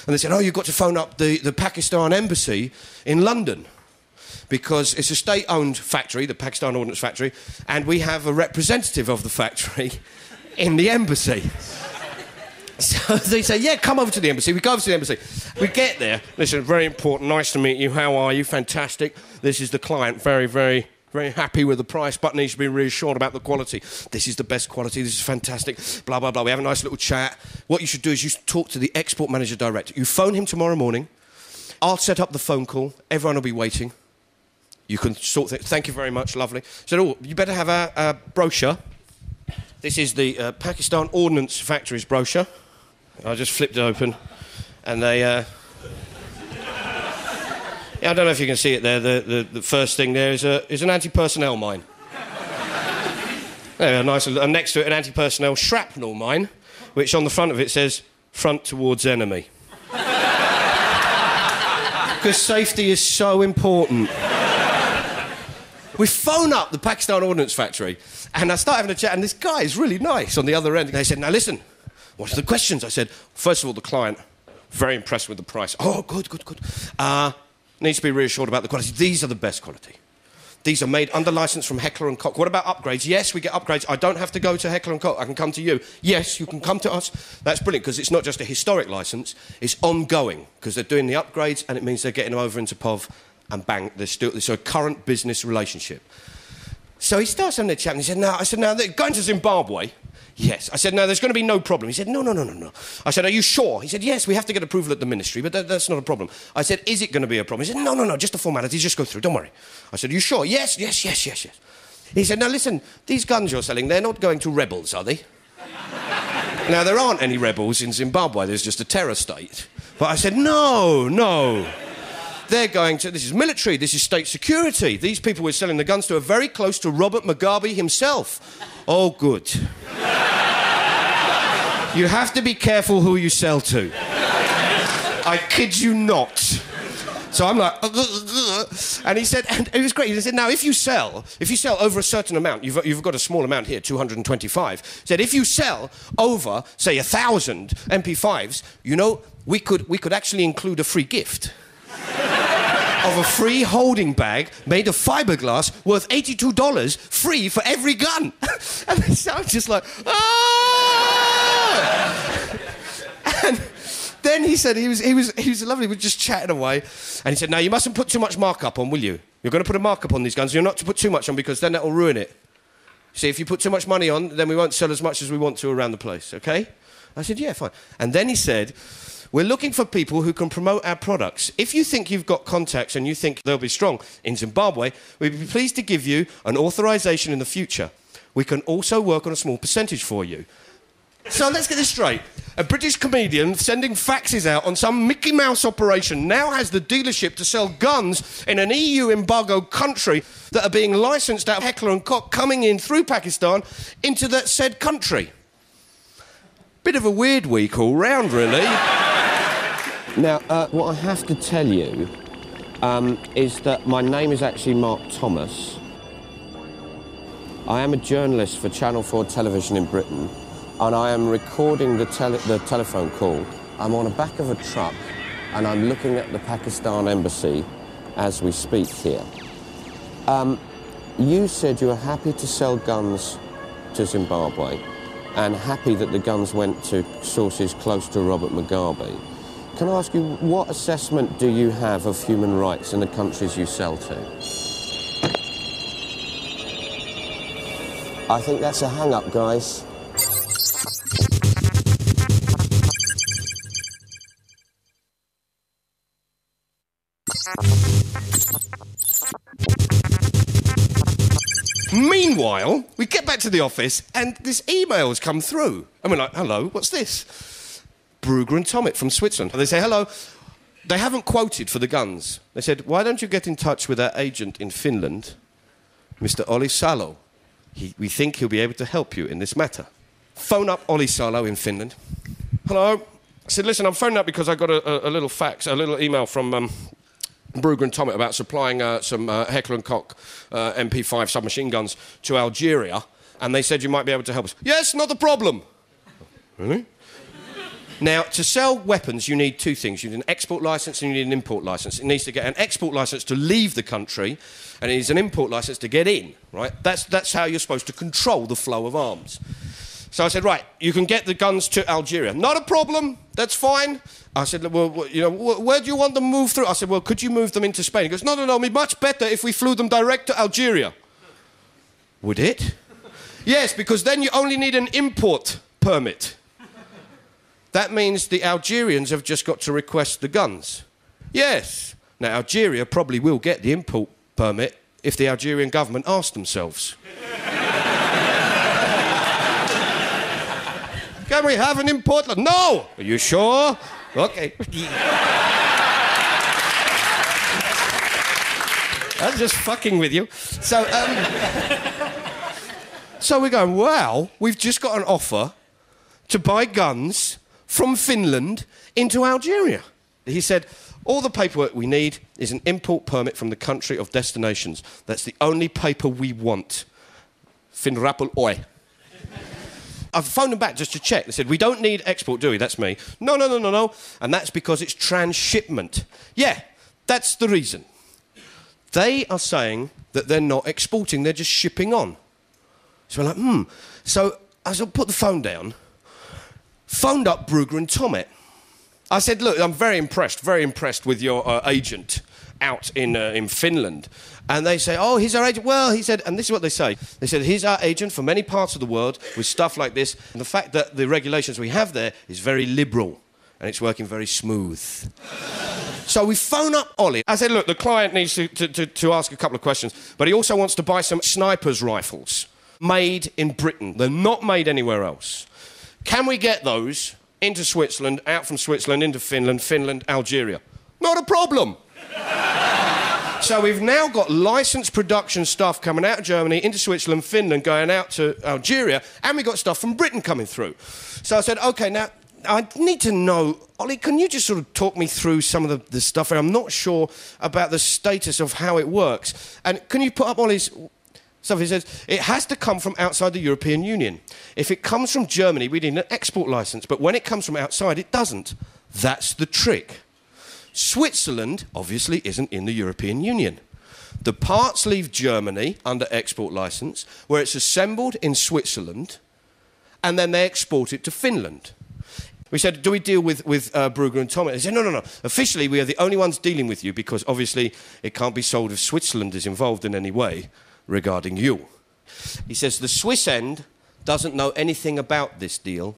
And they said, oh, you've got to phone up the Pakistan embassy in London because it's a state-owned factory, the Pakistan Ordnance Factory, and we have a representative of the factory in the embassy. So they say, yeah, come over to the embassy. We go over to the embassy. We get there. Listen, very important. Nice to meet you. How are you? Fantastic. This is the client. Very, very, very happy with the price, but needs to be reassured about the quality. This is the best quality. This is fantastic. Blah, blah, blah. We have a nice little chat. What you should do is you talk to the export manager director. You phone him tomorrow morning. I'll set up the phone call. Everyone will be waiting. You can sort things. Thank you very much. Lovely. So, oh, you better have a brochure. This is the Pakistan Ordnance Factory's brochure. I just flipped it open, and they... Yeah, I don't know if you can see it there. The first thing there is an anti-personnel mine. There, nice. And next to it, an anti-personnel shrapnel mine, which on the front of it says, front towards enemy. Because safety is so important. We phone up the Pakistan Ordnance Factory, and I start having a chat, and this guy is really nice on the other end. They said, now listen, what are the questions? I said, first of all, the client, very impressed with the price. Oh, good. Needs to be reassured about the quality. These are the best quality. These are made under license from Heckler & Koch. What about upgrades? Yes, we get upgrades. I don't have to go to Heckler & Koch. I can come to you. Yes, you can come to us. That's brilliant, because it's not just a historic license. It's ongoing, because they're doing the upgrades, and it means they're getting them over into POV, and bang, there's a current business relationship. So he starts having a chat, and he said, now, they're going to Zimbabwe. Yes. I said, no, there's going to be no problem. He said, no. I said, are you sure? He said, yes, we have to get approval at the ministry, but that's not a problem. I said, is it going to be a problem? He said, no, just a formality, just go through, don't worry. I said, are you sure? Yes. He said, now listen, these guns you're selling, they're not going to rebels, are they? Now, there aren't any rebels in Zimbabwe, there's just a terror state. But I said, no. They're going to... This is military, this is state security. These people we're selling the guns to are very close to Robert Mugabe himself. Oh, good. You have to be careful who you sell to. I kid you not. So I'm like... And he said... And it was great. He said, now, if you sell over a certain amount, you've got a small amount here, 225. He said, if you sell over, say, 1,000 MP5s, you know, we could actually include a free gift. Of a free holding bag made of fiberglass worth $82 free for every gun. And they sound just like, ah! And then he said he was lovely, we were just chatting away. And he said, now you mustn't put too much markup on, will you? You're going to put a markup on these guns. You're not to put too much on because then that will ruin it. See, if you put too much money on, then we won't sell as much as we want to around the place, okay? I said, yeah, fine. And then he said, we're looking for people who can promote our products. If you think you've got contacts and you think they'll be strong in Zimbabwe, we'd be pleased to give you an authorization in the future. We can also work on a small percentage for you. So let's get this straight. A British comedian sending faxes out on some Mickey Mouse operation now has the dealership to sell guns in an EU embargo country that are being licensed out of Heckler & Koch coming in through Pakistan into that said country. Bit of a weird week all round, really. Now, what I have to tell you is that my name is actually Mark Thomas. I am a journalist for Channel 4 television in Britain, and I am recording the telephone call. I'm on the back of a truck, and I'm looking at the Pakistan embassy as we speak here. You said you were happy to sell guns to Zimbabwe, and happy that the guns went to sources close to Robert Mugabe. Can I ask you, what assessment do you have of human rights in the countries you sell to? I think that's a hang-up, guys. Meanwhile, we get back to the office and this email has come through. And we're like, hello, what's this? Brugger and Tomic from Switzerland. And they say, hello. They haven't quoted for the guns. They said, why don't you get in touch with our agent in Finland, Mr. Olli Salo? We think he'll be able to help you in this matter. Phone up Olli Salo in Finland. Hello. I said, listen, I'm phoning up because I got a little fax, a little email from Brugger and Tomic about supplying some Heckler & Koch MP5 submachine guns to Algeria, and they said you might be able to help us. Yes, not a problem. Really? Now, to sell weapons, you need two things. You need an export licence and you need an import licence. It needs to get an export licence to leave the country, and it needs an import licence to get in, right? That's how you're supposed to control the flow of arms. So I said, right, you can get the guns to Algeria. Not a problem, that's fine. I said, well, you know, where do you want them moved through? I said, well, could you move them into Spain? He goes, no, it'd be much better if we flew them direct to Algeria. Would it? Yes, because then you only need an import permit. That means the Algerians have just got to request the guns. Yes. Now, Algeria probably will get the import permit if the Algerian government ask themselves. Can we have an import? No! Are you sure? Okay. I'm just fucking with you. So we're going, well, we've just got an offer to buy guns from Finland into Algeria. He said, all the paperwork we need is an import permit from the country of destinations. That's the only paper we want. Finrappel oi. I phoned them back just to check. They said, we don't need export, do we? That's me. No. And that's because it's transshipment. Yeah, that's the reason. They are saying that they're not exporting, they're just shipping on. So we're like, So I said, put the phone down. Phoned up Brugger and Tomet. I said, look, I'm very impressed with your agent out in Finland. And they say, oh, he's our agent. Well, he said, and this is what they say. They said, he's our agent for many parts of the world with stuff like this. And the fact that the regulations we have there is very liberal and it's working very smooth. So we phone up Ollie. I said, look, the client needs to ask a couple of questions, but he also wants to buy some sniper's rifles made in Britain. They're not made anywhere else. Can we get those into Switzerland, out from Switzerland, into Finland, Algeria? Not a problem. So we've now got licensed production stuff coming out of Germany, into Switzerland, Finland, going out to Algeria, and we've got stuff from Britain coming through. So I said, OK, now, I need to know, Ollie, can you just sort of talk me through some of the stuff here? I'm not sure about the status of how it works. And can you put up Ollie's stuff? He says, it has to come from outside the European Union. If it comes from Germany, we need an export licence, but when it comes from outside, it doesn't. That's the trick. Switzerland, obviously, isn't in the European Union. The parts leave Germany under export licence, where it's assembled in Switzerland, and then they export it to Finland. We said, do we deal with Brugger and Tomet? They said, no. Officially, we are the only ones dealing with you because, obviously, it can't be sold if Switzerland is involved in any way regarding you. He says, the Swiss end doesn't know anything about this deal